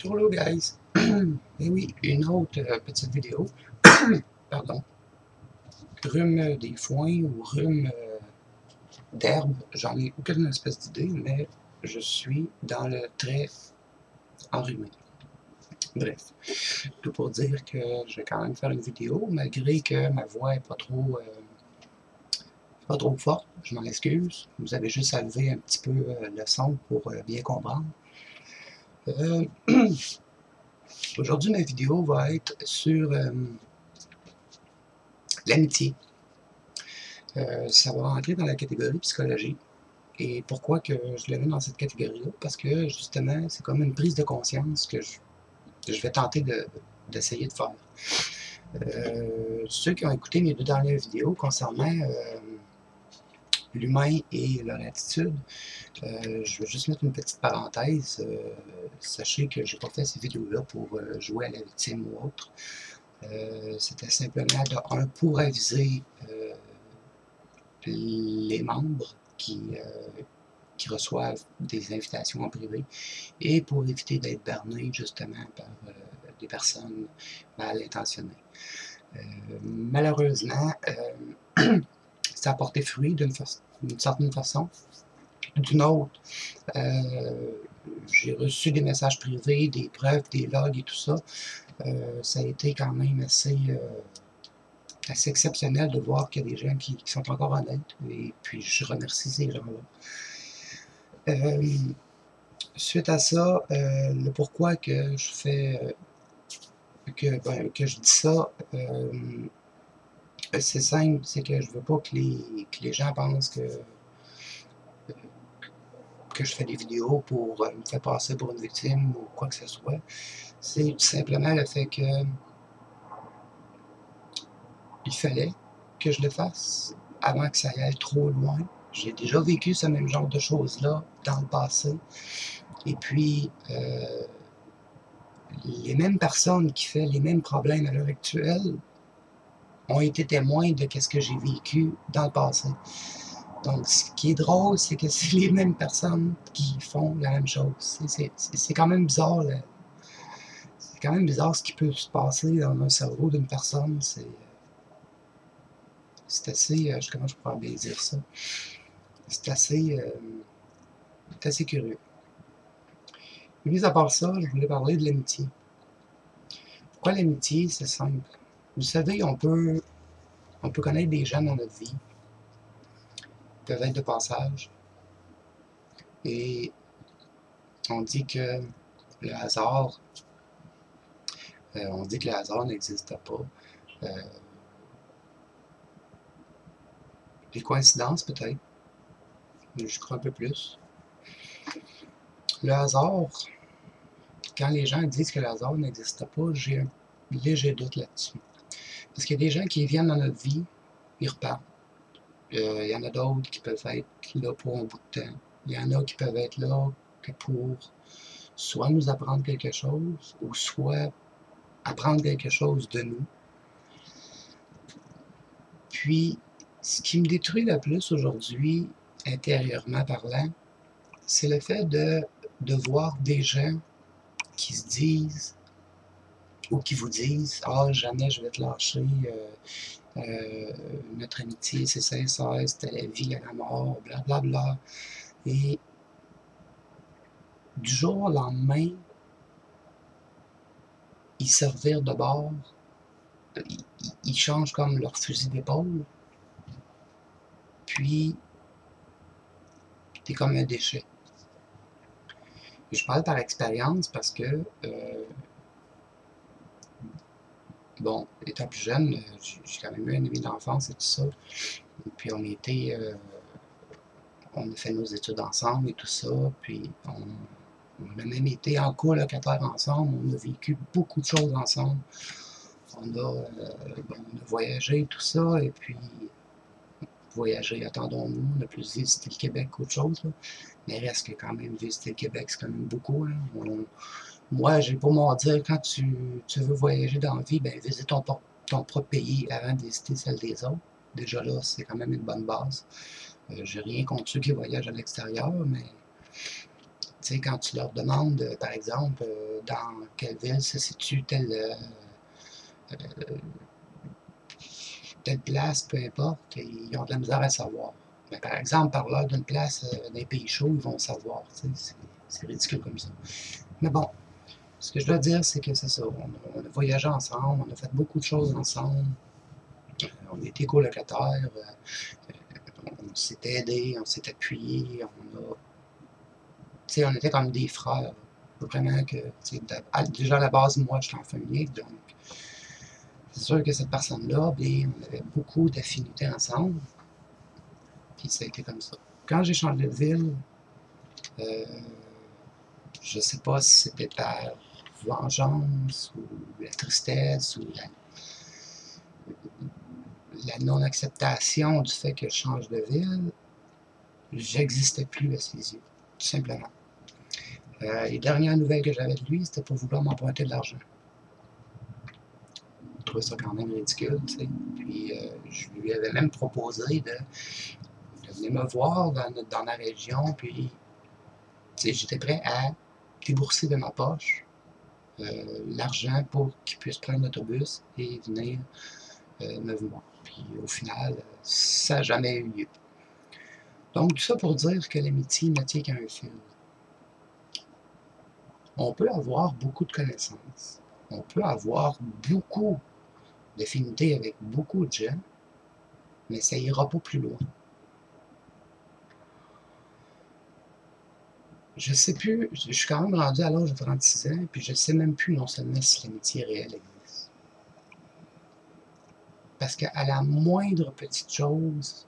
Hello guys! Et oui, une autre petite vidéo. Pardon. Rhume des foins ou rhume d'herbe, j'en ai aucune espèce d'idée, mais je suis dans le très enrhumé. Bref, tout pour dire que je vais quand même faire une vidéo, malgré que ma voix est pas trop forte, je m'en excuse. Vous avez juste à lever un petit peu le son pour bien comprendre. Aujourd'hui, ma vidéo va être sur l'amitié. Ça va rentrer dans la catégorie psychologie. Et pourquoi que je le mets dans cette catégorie-là? Parce que justement, c'est comme une prise de conscience que je vais tenter d'essayer de faire. Ceux qui ont écouté mes 2 dernières vidéos concernant l'humain et leur attitude, je vais juste mettre une petite parenthèse. Sachez que je n'ai pas fait ces vidéos-là pour jouer à la victime ou autre. C'était simplement pour aviser les membres qui reçoivent des invitations en privé et pour éviter d'être bernés justement par des personnes mal intentionnées. Malheureusement, ça a porté fruit d'une certaine façon. D'une autre, j'ai reçu des messages privés, des preuves, des logs et tout ça. Ça a été quand même assez exceptionnel de voir qu'il y a des gens qui sont encore honnêtes, et puis je remercie ces gens-là. Suite à ça, le pourquoi que je fais que je dis ça, c'est simple, c'est que je veux pas que les gens pensent que je fais des vidéos pour me faire passer pour une victime ou quoi que ce soit. C'est tout simplement le fait que il fallait que je le fasse avant que ça aille trop loin. J'ai déjà vécu ce même genre de choses-là dans le passé. Et puis, les mêmes personnes qui font les mêmes problèmes à l'heure actuelle ont été témoins de ce que j'ai vécu dans le passé. Donc, ce qui est drôle, c'est que c'est les mêmes personnes qui font la même chose. C'est quand même bizarre. C'est quand même bizarre ce qui peut se passer dans un cerveau d'une personne. C'est assez... comment je pourrais bien dire ça? C'est assez curieux. Mis à part ça, je voulais parler de l'amitié. Pourquoi l'amitié? C'est simple. Vous savez, on peut connaître des gens dans notre vie, ils peuvent être de passage, et on dit que le hasard, n'existe pas. Les coïncidences, peut-être, mais je crois un peu plus. Le hasard, quand les gens disent que le hasard n'existe pas, j'ai un léger doute là-dessus. Parce qu'il y a des gens qui viennent dans notre vie, ils repartent. Il y en a d'autres qui peuvent être là pour un bout de temps. Il y en a qui peuvent être là pour soit nous apprendre quelque chose, ou soit apprendre quelque chose de nous. Puis, ce qui me détruit le plus aujourd'hui, intérieurement parlant, c'est le fait de voir des gens qui se disent, ou qui vous disent « Ah, jamais je vais te lâcher, notre amitié c'est sincère, c'était la vie à la mort, blablabla. Bla. » Et du jour au lendemain, ils se revirent de bord, ils changent comme leur fusil d'épaule, puis t'es comme un déchet. Et je parle par expérience parce que, bon, étant plus jeune, j'ai quand même eu un ami d'enfance et tout ça, et puis on a fait nos études ensemble et tout ça, puis on a même été en colocataire ensemble, on a vécu beaucoup de choses ensemble. On a voyagé, tout ça, et puis voyager, attendons-nous, on a plus visité le Québec qu'autre chose, là. Mais reste que quand même, visiter le Québec, c'est quand même beaucoup. Hein. Moi, j'ai pour m'en dire, quand tu veux voyager dans la vie, ben visite ton propre pays avant de visiter celle des autres. Déjà là, c'est quand même une bonne base. J'ai rien contre ceux qui voyagent à l'extérieur, mais Tu sais, quand tu leur demandes, par exemple, dans quelle ville se situe telle place, peu importe, ils ont de la misère à savoir. Mais par exemple, par l'heure d'une place d'un pays chaud, ils vont savoir. C'est ridicule comme ça. Mais bon, ce que je dois dire, c'est que c'est ça. On a voyagé ensemble, on a fait beaucoup de choses ensemble. On était colocataires, on s'était aidés, on s'est appuyés, on était comme des frères. Vraiment que, déjà à la base, moi, je suis enfant unique, donc c'est sûr que cette personne-là, bien, on avait beaucoup d'affinités ensemble, puis ça a été comme ça. Quand j'ai changé de ville, euh, je sais pas si c'était par vengeance, ou la tristesse, ou la non-acceptation du fait que je change de ville, j'existais plus à ses yeux, tout simplement. Les dernières nouvelles que j'avais de lui, c'était pour vouloir m'emprunter de l'argent. Je trouvais ça quand même ridicule, tu sais. Puis je lui avais même proposé de venir me voir dans la région, puis j'étais prêt à débourser de ma poche l'argent pour qu'il puisse prendre l'autobus et venir me voir. Puis au final, ça n'a jamais eu lieu. Donc tout ça pour dire que l'amitié ne tient qu'à un fil. On peut avoir beaucoup de connaissances, on peut avoir beaucoup d'affinités avec beaucoup de gens, mais ça ira pas plus loin. Je sais plus, je suis quand même rendu à l'âge de 36 ans, puis je sais même plus non seulement si l'amitié réelle existe. Parce qu'à la moindre petite chose,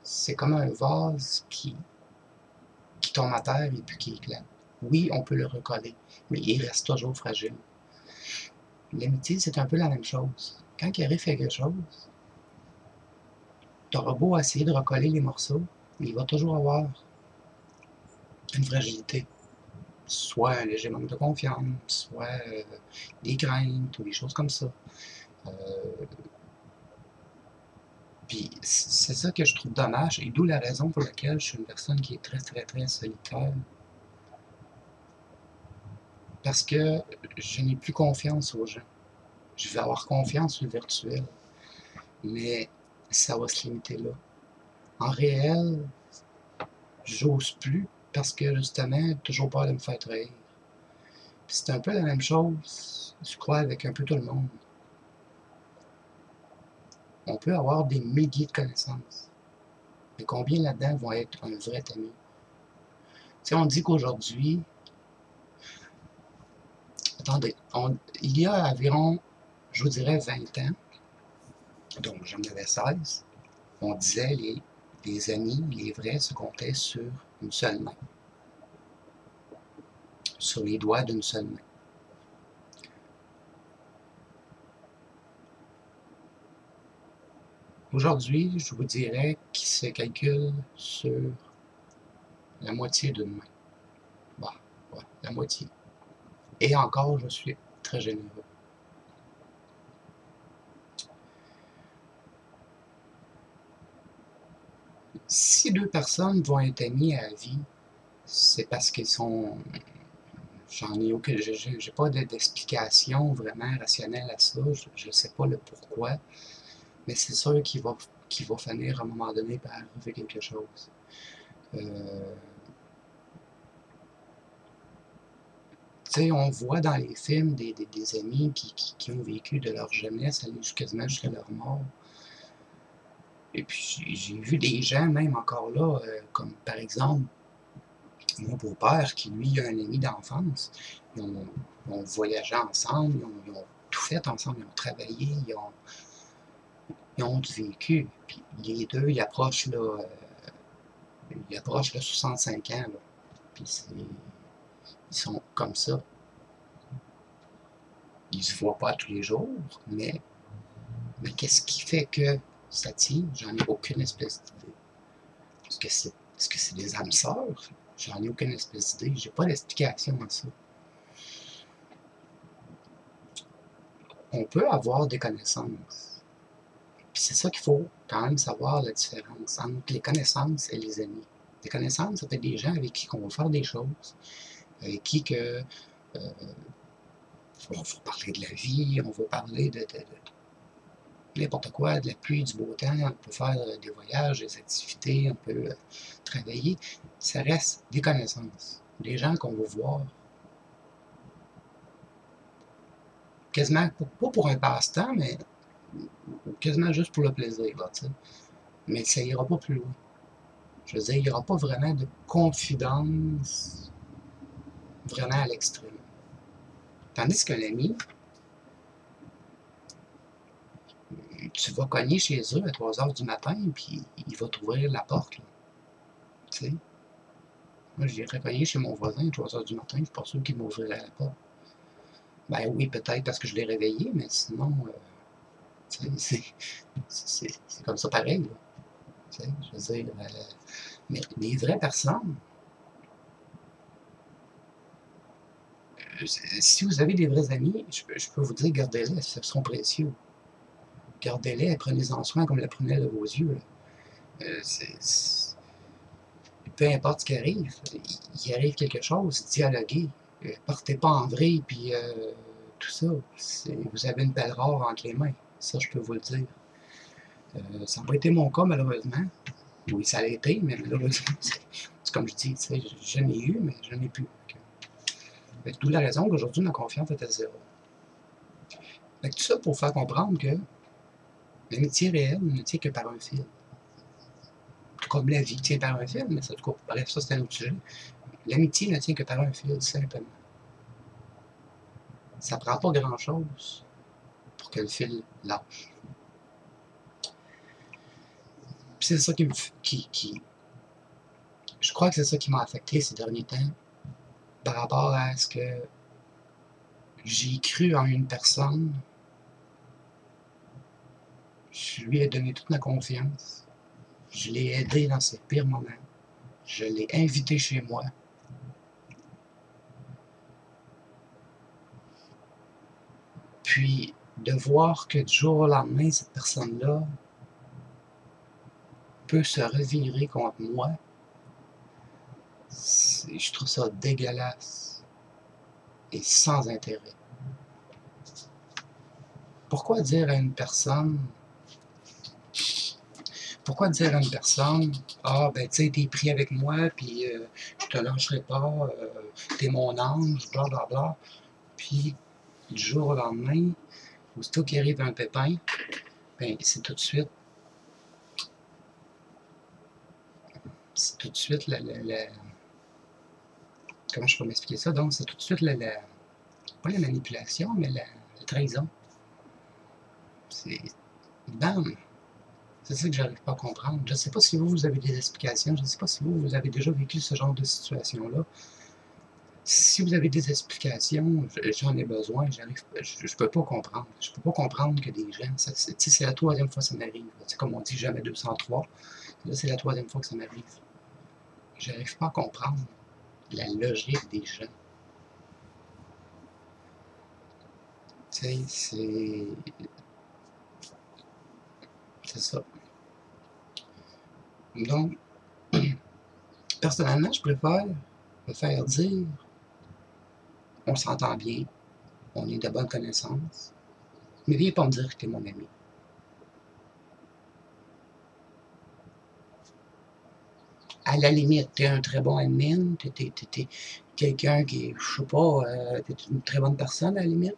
c'est comme un vase qui tombe à terre et puis qui éclate. Oui, on peut le recoller, mais il reste toujours fragile. L'amitié, c'est un peu la même chose. Quand il arrive quelque chose, tu auras beau essayer de recoller les morceaux, mais il va toujours avoir une fragilité. Soit un léger manque de confiance, soit des craintes ou des choses comme ça. Euh, Puis c'est ça que je trouve dommage, et d'où la raison pour laquelle je suis une personne qui est très, très, très solitaire. Parce que je n'ai plus confiance aux gens. Je vais avoir confiance sur le virtuel, mais ça va se limiter là. En réel, j'ose plus parce que justement, j'ai toujours peur de me faire trahir. Puis c'est un peu la même chose, je crois, avec un peu tout le monde. On peut avoir des milliers de connaissances, mais combien là-dedans vont être un vrai ami? Tu sais, on dit qu'aujourd'hui, attendez, il y a environ, je vous dirais, 20 ans, donc j'en avais 16, on disait les amis, les vrais, se comptaient sur une seule main, sur les doigts d'une seule main. Aujourd'hui, je vous dirais qu'il se calcule sur la moitié d'une main. Bah, ouais, la moitié. Et encore, je suis très généreux. Si deux personnes vont être amies à vie, c'est parce qu'ils sont... J'en ai aucun... J'ai pas d'explication vraiment rationnelle à ça. Je sais pas le pourquoi. Mais c'est sûr qu'il va finir à un moment donné par arriver quelque chose. Tu sais, on voit dans les films des amis qui ont vécu de leur jeunesse aller quasiment jusqu'à leur mort. Et puis j'ai vu des gens, même encore là, comme par exemple mon beau-père, qui lui a un ami d'enfance. Ils ont voyagé ensemble, ils ont tout fait ensemble, ils ont travaillé, ils ont du vécu. Puis les deux, ils approchent là, 65 ans. Là. Puis ils sont comme ça. Ils ne se voient pas tous les jours, mais qu'est-ce qui fait que ça tient? J'en ai aucune espèce d'idée. Est-ce que c'est des âmes sœurs? J'en ai aucune espèce d'idée. J'ai pas d'explication à ça. On peut avoir des connaissances. Puis c'est ça qu'il faut quand même savoir la différence entre les connaissances et les amis. Des connaissances, ça peut être des gens avec qui on va faire des choses, avec qui que, on va parler de la vie, on va parler de n'importe quoi, de la pluie, du beau temps, on peut faire des voyages, des activités, on peut travailler. Ça reste des connaissances, des gens qu'on va voir quasiment, pas pour un passe-temps, mais quasiment juste pour le plaisir, là, tu sais. Mais ça ira pas plus loin. Je veux dire, il n'y aura pas vraiment de confidence vraiment à l'extrême. Tandis qu'un ami, tu vas cogner chez eux à 3 heures du matin, puis il va t'ouvrir la porte, là, tu sais. Moi, j'irais cogner chez mon voisin à 3 heures du matin, je suis pas sûr qu'il m'ouvrirait la porte. Ben oui, peut-être parce que je l'ai réveillé, mais sinon, c'est comme ça pareil, là. Tu sais, je veux dire, mais les vraies personnes, si vous avez des vrais amis, je peux vous dire, gardez-les, ce sont précieux. Gardez-les, prenez-en soin comme la prunelle de vos yeux, là. Peu importe ce qui arrive, il arrive quelque chose, dialoguez. Partez pas en vrille, puis tout ça. Vous avez une belle rare entre les mains, ça je peux vous le dire. Ça n'a pas été mon cas, malheureusement. Oui, ça l'a été, mais malheureusement, c'est comme je dis, je n'ai eu, mais je n'ai plus. D'où la raison qu'aujourd'hui, ma confiance est à zéro. Tout ça pour faire comprendre que l'amitié réelle ne tient que par un fil. Comme la vie tient par un fil, mais ça, bref, ça c'est un autre sujet. L'amitié ne tient que par un fil, simplement. Ça prend pas grand-chose pour que le fil lâche. Puis c'est ça je crois que c'est ça qui m'a affecté ces derniers temps, par rapport à ce que j'ai cru en une personne, je lui ai donné toute ma confiance, je l'ai aidé dans ses pires moments, je l'ai invité chez moi. Puis de voir que du jour au lendemain, cette personne-là peut se revirer contre moi, je trouve ça dégueulasse et sans intérêt. Pourquoi dire à une personne, ah ben tu sais, t'es pris avec moi, puis je te lâcherai pas, t'es mon ange, bla bla bla, puis du jour au lendemain, aussitôt qu'il arrive un pépin, ben c'est tout de suite comment je peux m'expliquer ça? Donc, c'est tout de suite pas la manipulation, mais la trahison. C'est bam! C'est ça que j'arrive pas à comprendre. Je ne sais pas si vous avez des explications, je ne sais pas si vous avez déjà vécu ce genre de situation-là. Si vous avez des explications, j'en ai besoin, je ne peux pas comprendre. Je ne peux pas comprendre que des gens, c'est la troisième fois que ça m'arrive. Comme on dit, jamais 203. Là, c'est la troisième fois que ça m'arrive. J'arrive pas à comprendre la logique des gens. Tu sais, c'est ça. Donc, personnellement, je préfère me faire dire on s'entend bien, on est de bonnes connaissances, mais viens pas me dire que t'es mon ami. À la limite, t'es un très bon admin, t'es quelqu'un qui, je sais pas, t'es une très bonne personne à la limite,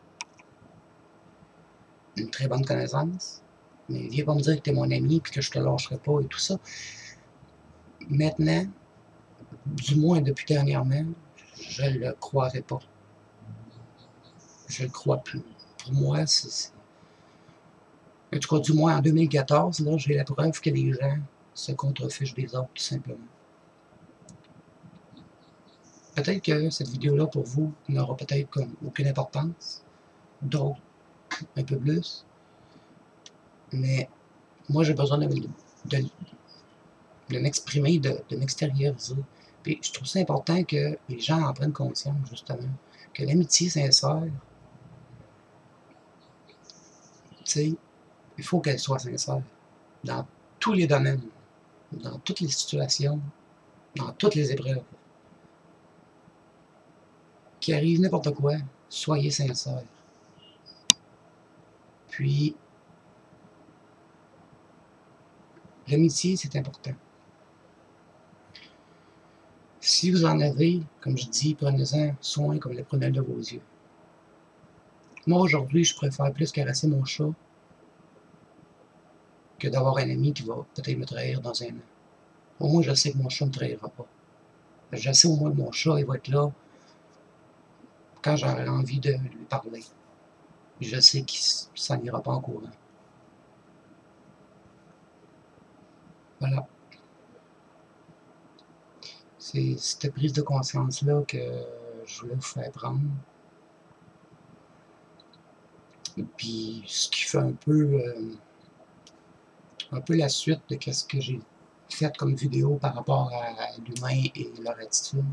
une très bonne connaissance, mais viens pas me dire que t'es mon ami et que je te lâcherai pas et tout ça. Maintenant, du moins depuis dernièrement, je le croirais pas. Je le crois plus. Pour moi, en tout cas, du moins en 2014, là, j'ai la preuve que les gens se contrefichent des autres, tout simplement. Peut-être que cette vidéo-là, pour vous, n'aura peut-être comme aucune importance. D'autres, un peu plus. Mais moi, j'ai besoin de m'exprimer, de m'extérioriser. Puis je trouve ça important que les gens en prennent conscience, justement. Que l'amitié sincère, tu sais, il faut qu'elle soit sincère. Dans tous les domaines, dans toutes les situations. dans toutes les épreuves. Qu'il arrive n'importe quoi, soyez sincères. Puis, l'amitié, c'est important. Si vous en avez, comme je dis, prenez-en soin comme les prunelles de vos yeux. Moi, aujourd'hui, je préfère plus caresser mon chat que d'avoir un ami qui va peut-être me trahir dans un an. Au moins, je sais que mon chat ne me trahira pas. Je sais au moins que mon chat, il va être là quand j'aurai envie de lui parler. Je sais qu'il ne s'en ira pas en courant. Voilà. C'est cette prise de conscience-là que je voulais vous faire prendre. Et puis, ce qui fait un peu la suite de ce que j'ai fait comme vidéo par rapport à l'humain et leur attitude.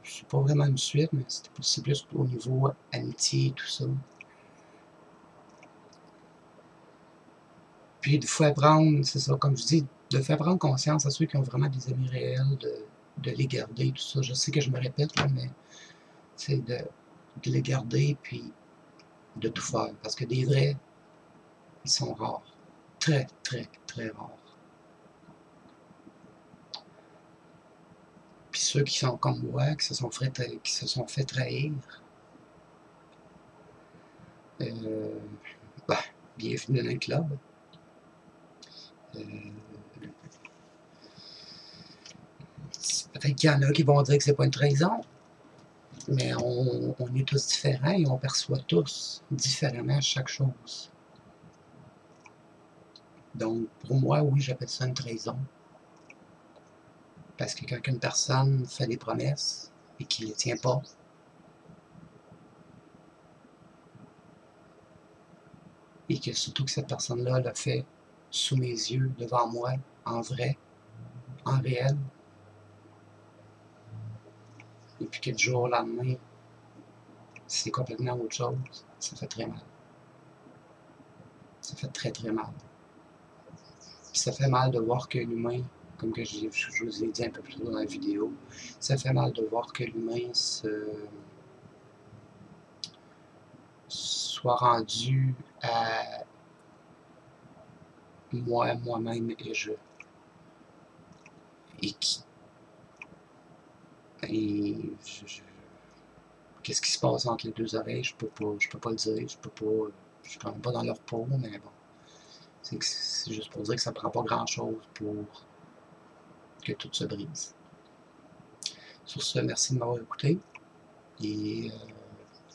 C'est pas vraiment une suite, mais c'est plus au niveau amitié et tout ça. Puis de faire prendre, c'est ça, comme je dis, de faire prendre conscience à ceux qui ont vraiment des amis réels, de les garder, tout ça. Je sais que je me répète, là, mais c'est de les garder, puis de tout faire. Parce que des vrais, ils sont rares. Très, très, très rares. Puis ceux qui sont comme moi, qui se sont fait trahir, bah, bienvenue dans le club. Peut-être qu'il y en a qui vont dire que c'est pas une trahison, mais on est tous différents et on perçoit tous différemment chaque chose. Donc, pour moi, oui, j'appelle ça une trahison. Parce que quand une personne fait des promesses et qu'il ne les tient pas, et que surtout que cette personne-là l'a fait sous mes yeux, devant moi, en vrai, en réel, et puis que du jour au lendemain, c'est complètement autre chose, ça fait très mal. Ça fait très très mal. Puis ça fait mal de voir que l'humain, comme que je vous ai dit un peu plus tôt dans la vidéo, ça fait mal de voir que l'humain soit rendu à moi-même et je. Et qui. Et qu'est-ce qui se passe entre les deux oreilles, je peux pas le dire, je suis quand même pas dans leur peau, mais bon. C'est juste pour dire que ça prend pas grand-chose pour que tout se brise. Sur ce, merci de m'avoir écouté et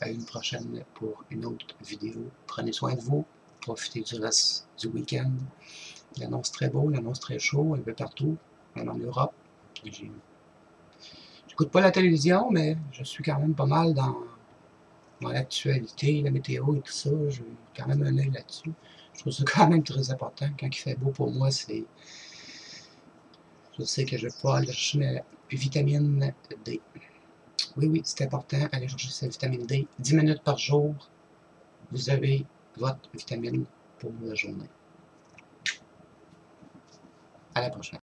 à une prochaine pour une autre vidéo. Prenez soin de vous, profitez du reste du week-end. Il annonce très beau, il annonce très chaud, un peu partout, même en Europe. J'écoute pas la télévision, mais je suis quand même pas mal dans l'actualité, la météo et tout ça. J'ai quand même un œil là-dessus. Je trouve ça quand même très important. Quand il fait beau, pour moi, c'est... Je sais que je vais pouvoir aller chercher ma vitamine D. Oui, oui, c'est important, aller chercher sa vitamine D. 10 minutes par jour, vous avez votre vitamine pour la journée. À la prochaine.